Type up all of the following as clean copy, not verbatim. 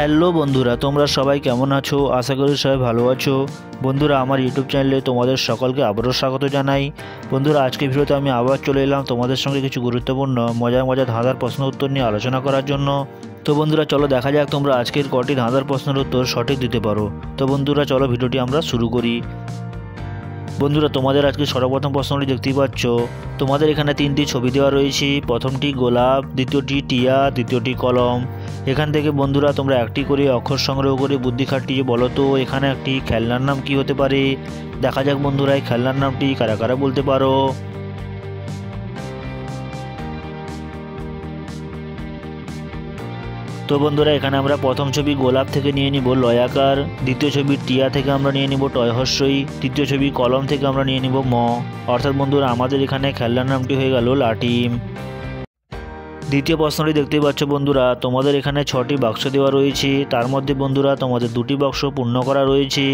Hello বন্ধুরা, তোমরা সবাই কেমন আছো? আশা করি সবাই ভালো আছো। বন্ধুরা, আমার ইউটিউব চ্যানেলে তোমাদের সকলকে আবারও স্বাগত জানাই। বন্ধুরা, আজকে ভিডিওতে আমি আবার চলে এলাম তোমাদের সঙ্গে কিছু গুরুত্বপূর্ণ মজার ধাঁধার প্রশ্ন উত্তর নিয়ে আলোচনা করার জন্য। তো বন্ধুরা, চলো দেখা যাক তোমরা আজকের কটি ধাঁধার প্রশ্নের উত্তর সঠিক দিতে পারো। তো বন্ধুরা, চলো ভিডিওটি আমরা শুরু করি। বন্ধুরা, তোমাদের আজকে সর্বপ্রথম প্রশ্নটি দেখতেই পাচ্ছ। তোমাদের এখানে তিনটি ছবি দেওয়া রয়েছে। প্রথমটি গোলাপ, দ্বিতীয়টি টিয়া, তৃতীয়টি কলম। এখান থেকে বন্ধুরা তোমরা একটি করে অক্ষর সংগ্রহ করে বুদ্ধি খাটিয়ে বলো তো এখানে একটি খেলনার নাম কি হতে পারে। দেখা যাক বন্ধুরা এই খেলনার নামটি কারা কারা বলতে পারো। তো বন্ধুরা, এখানে আমরা প্রথম ছবি গোলাপ থেকে নিয়ে নিব লয়াকার, দ্বিতীয় ছবি টিয়া থেকে আমরা নিয়ে নিব টয় হস্যই, তৃতীয় ছবি কলম থেকে আমরা নিয়ে নিব ম। অর্থাৎ বন্ধুরা আমাদের এখানে খেলনার নামটি হয়ে গেল লাটিম। দ্বিতীয় প্রশ্নটি দেখতেই পাচ্ছ বন্ধুরা, তোমাদের এখানে 6টি বাক্স দেওয়া রয়েছে। তার মধ্যে বন্ধুরা তোমাদের 2টি বাক্স পূর্ণ করা রয়েছে।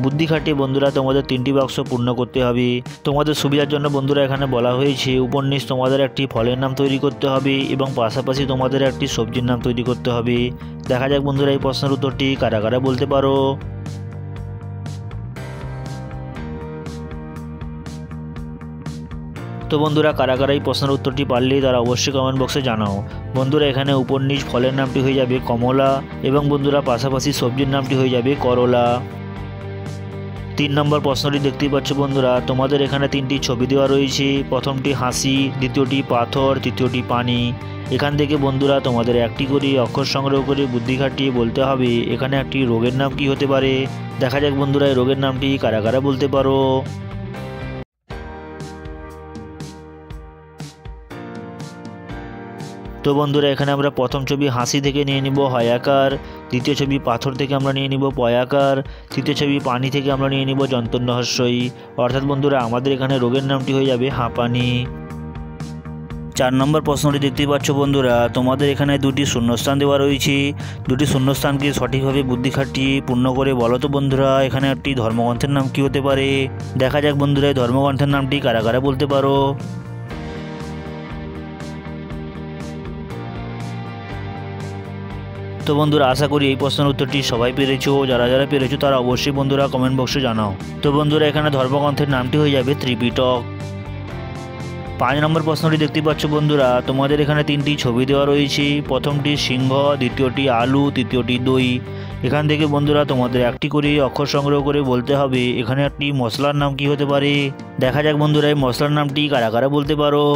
বুদ্ধি খাটিয়ে বন্ধুরা তোমাদের 3টি বাক্স পূর্ণ করতে হবে। তোমাদের সুবিধার জন্য বন্ধুরা এখানে বলা হয়েছে উপর নিচ তোমাদের একটি ফলের নাম তৈরি করতে হবে এবং পাশাপাশি তোমাদের একটি সবজির নাম তৈরি করতে হবে। দেখা যাক বন্ধুরা এই প্রশ্নের উত্তরটি কারা কারা বলতে পারো। তো বন্ধুরা, কারা কারা এই প্রশ্নের উত্তরটি পারলেই তারা অবশ্যই কমেন্ট বক্সে জানাও। বন্ধুরা, এখানে উপর নিচ ফলের নামটি হয়ে যাবে কমলা এবং বন্ধুরা পাশাপাশি সবজির নামটি হয়ে যাবে করলা। 3 নম্বর প্রশ্নটি দেখতেই পাচ্ছ বন্ধুরা, তোমাদের এখানে 3টি ছবি দেওয়া রয়েছে। প্রথমটি হাসি, দ্বিতীয়টি পাথর, তৃতীয়টি পানি। এখান থেকে বন্ধুরা তোমাদের একটি করে অক্ষর সংগ্রহ করে বুদ্ধি খাটিয়ে বলতে হবে এখানে একটি রোগের নাম কি হতে পারে। দেখা যাক বন্ধুরা এই রোগের নামটি কারা কারা বলতে পারো। তো বন্ধুরা, এখানে আমরা প্রথম ছবি হাসি থেকে নিয়ে নিব হয়াকার, দ্বিতীয় ছবি পাথর থেকে আমরা নিয়ে নিব পয়াকার, তৃতীয় ছবি পানি থেকে আমরা নিয়ে নিব যন্তন্য হস্যই। অর্থাৎ বন্ধুরা আমাদের এখানে রোগের নামটি হয়ে যাবে হাঁপানি। 4 নম্বর প্রশ্নটি দেখতেই পাচ্ছ বন্ধুরা, তোমাদের এখানে 2টি শূন্যস্থান দেওয়া রয়েছে। 2টি শূন্যস্থানকে সঠিকভাবে বুদ্ধি খাটিয়ে পূর্ণ করে বলো তো বন্ধুরা এখানে একটি ধর্মগ্রন্থের নাম কি হতে পারে। দেখা যাক বন্ধুরা এই ধর্মগ্রন্থের নামটি কারা কারা বলতে পারো। তো বন্ধুরা, আশা করি এই প্রশ্নের উত্তরটি সবাই পেরেছো। যারা যারা পেরেছো তারা অবশ্যই বন্ধুরা কমেন্ট বক্সে জানাও। তো বন্ধুরা, এখানে ধর্মগ্রন্থের নামটি হয়ে যাবে ত্রিপিটক। 5 নম্বর প্রশ্নটি দেখতে পাচ্ছ বন্ধুরা, তোমাদের এখানে 3টি ছবি দেওয়া রয়েছে। প্রথমটি সিংহ, দ্বিতীয়টি আলু, তৃতীয়টি দই। এখান থেকে বন্ধুরা তোমাদের একটি করে অক্ষর সংগ্রহ করে বলতে হবে এখানে একটি মশলার নাম কি হতে পারে। দেখা যাক বন্ধুরা এই মশলার নামটি কারা কারা বলতে পারো।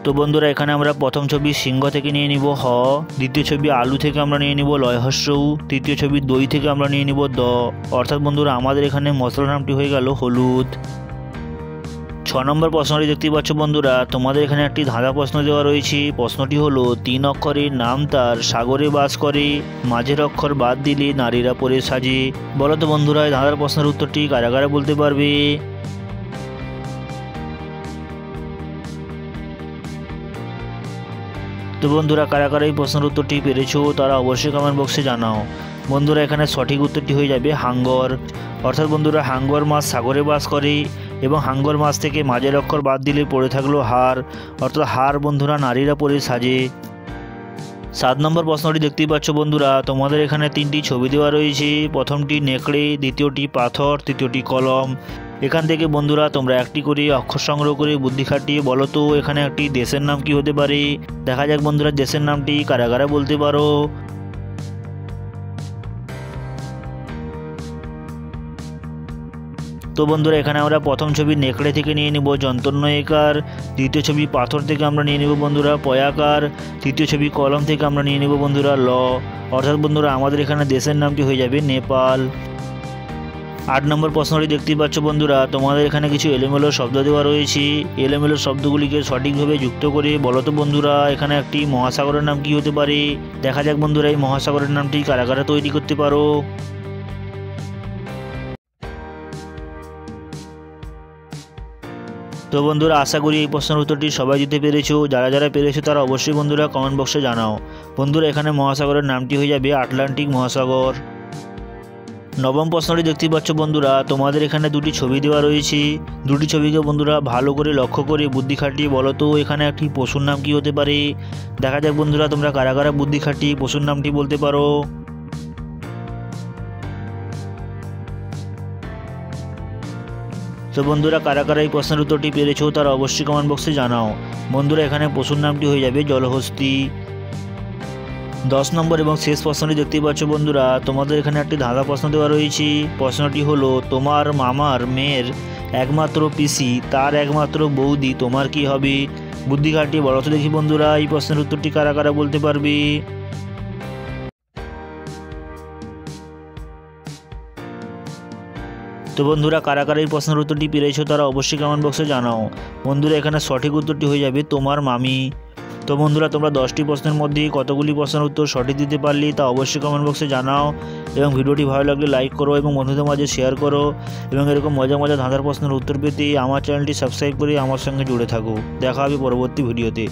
তো বন্ধুরা, এখানে আমরা প্রথম ছবি সিংহ থেকে নিয়ে নিব হ, দ্বিতীয় ছবি আলু থেকে আমরা নিয়ে নিব লয় হস্যউ, তৃতীয় ছবি দই থেকে আমরা নিয়ে নিব দ। অর্থাৎ বন্ধুরা আমাদের এখানে মশলার নামটি হয়ে গেল হলুদ। 6 নম্বর প্রশ্নটি দেখতে পাচ্ছ বন্ধুরা, তোমাদের এখানে একটি ধাঁধা প্রশ্ন দেওয়া রয়েছে। প্রশ্নটি হলো 3 অক্ষরের নাম তার সাগরে বাস করে, মাঝের অক্ষর বাদ দিলে নারীরা পরে সাজে। বলো তো বন্ধুরা এই ধাঁধার প্রশ্নের উত্তরটি কারা কারা বলতে পারবে। তো বন্ধুরা, কারা কারা এই প্রশ্নের উত্তরটি পেরেছো তারা অবশ্যই কমেন্ট বক্সে জানাও। বন্ধুরা, এখানে সঠিক উত্তরটি হয়ে যাবে হাঙ্গর। অর্থাৎ বন্ধুরা হাঙ্গর মাছ সাগরে বাস করে এবং হাঙ্গর মাছ থেকে মাঝের অক্ষর বাদ দিলে পড়ে থাকলো হার। অর্থাৎ হার বন্ধুরা নারীরা পরে সাজে। 7 নম্বর প্রশ্নটি দেখতেই পাচ্ছ বন্ধুরা, তোমাদের এখানে 3টি ছবি দেওয়া রয়েছে। প্রথমটি নেকড়ে, দ্বিতীয়টি পাথর, তৃতীয়টি কলম। এখান থেকে বন্ধুরা তোমরা একটি করে অক্ষর সংগ্রহ করে বুদ্ধি খাটিয়ে বলো তো এখানে একটি দেশের নাম কি হতে পারে। দেখা যাক বন্ধুরা দেশের নামটি কারা কারা বলতে পারো। তো বন্ধুরা, এখানে আমরা প্রথম ছবি নেকড়ে থেকে নিয়ে নিব যন্তন্য একার, দ্বিতীয় ছবি পাথর থেকে আমরা নিয়ে নিব বন্ধুরা পয়াকার, তৃতীয় ছবি কলম থেকে আমরা নিয়ে নিব বন্ধুরা ল। অর্থাৎ বন্ধুরা আমাদের এখানে দেশের নামটি হয়ে যাবে নেপাল। 8 নম্বর প্রশ্নটি দেখতেই পাচ্ছ বন্ধুরা, তোমাদের এখানে কিছু এলোমেলো শব্দ দেওয়া রয়েছে। এলোমেলো শব্দগুলিকে সঠিকভাবে যুক্ত করে বলো তো বন্ধুরা এখানে একটি মহাসাগরের নাম কি হতে পারে। দেখা যাক বন্ধুরা এই মহাসাগরের নামটি কারা কারা তৈরি করতে পারো। তো বন্ধুরা, আশা করি এই প্রশ্নের উত্তরটি সবাই দিতে পেরেছো। যারা যারা পেরেছো তারা অবশ্যই বন্ধুরা কমেন্ট বক্সে জানাও। বন্ধুরা, এখানে মহাসাগরের নামটি হয়ে যাবে আটলান্টিক মহাসাগর। নবম প্রশ্নটি দেখতে পাচ্ছ বন্ধুরা, তোমাদের এখানে দুটি ছবি দেওয়া রয়েছে। দুটি ছবিকে বন্ধুরা ভালো করে লক্ষ্য করে বুদ্ধি খাটিয়ে বলো তো এখানে একটি পশুর নাম কী হতে পারে। দেখা যাক বন্ধুরা তোমরা কারা কারা বুদ্ধি খাটিয়ে পশুর নামটি বলতে পারো। তো বন্ধুরা কারা কারা এই প্রশ্নের উত্তরটি পেরেছো তারা অবশ্যই কমেন্ট বক্সে জানাও। বন্ধুরা এখানে পশুর নামটি হয়ে যাবে জলহস্তী। 10 নম্বর এবং শেষ প্রশ্নটি দেখতেই পাচ্ছ বন্ধুরা, তোমাদের এখানে একটি ধাঁধা প্রশ্ন দেওয়া রয়েছে। প্রশ্নটি হলো, তোমার মামার মেয়ের একমাত্র পিসি তার একমাত্র বৌদি তোমার কি হবে। বুদ্ধি খাটিয়ে বলো তো দেখি বন্ধুরা এই প্রশ্নের উত্তরটি কারা কারা বলতে পারবে। তো বন্ধুরা কারা কারা এই প্রশ্নের উত্তরটি পেরেছো তারা অবশ্যই কমেন্ট বক্সে জানাও। বন্ধুরা এখানে সঠিক উত্তরটি হয়ে যাবে তোমার মামি। তো বন্ধুরা তোমরা 10টি প্রশ্নের মধ্যে কতগুলি প্রশ্নের উত্তর সঠিক দিতে পারলে তা অবশ্যই কমেন্ট বক্সে জানাও এবং ভিডিওটি ভালো লাগলে লাইক করো এবং বন্ধুদের মাঝে শেয়ার করো এবং এরকম মজা মজা ধাঁধার প্রশ্নের উত্তর পেতে আমার চ্যানেলটি সাবস্ক্রাইব করে আমার সঙ্গে জুড়ে থাকো। দেখা হবে পরবর্তী ভিডিওতে।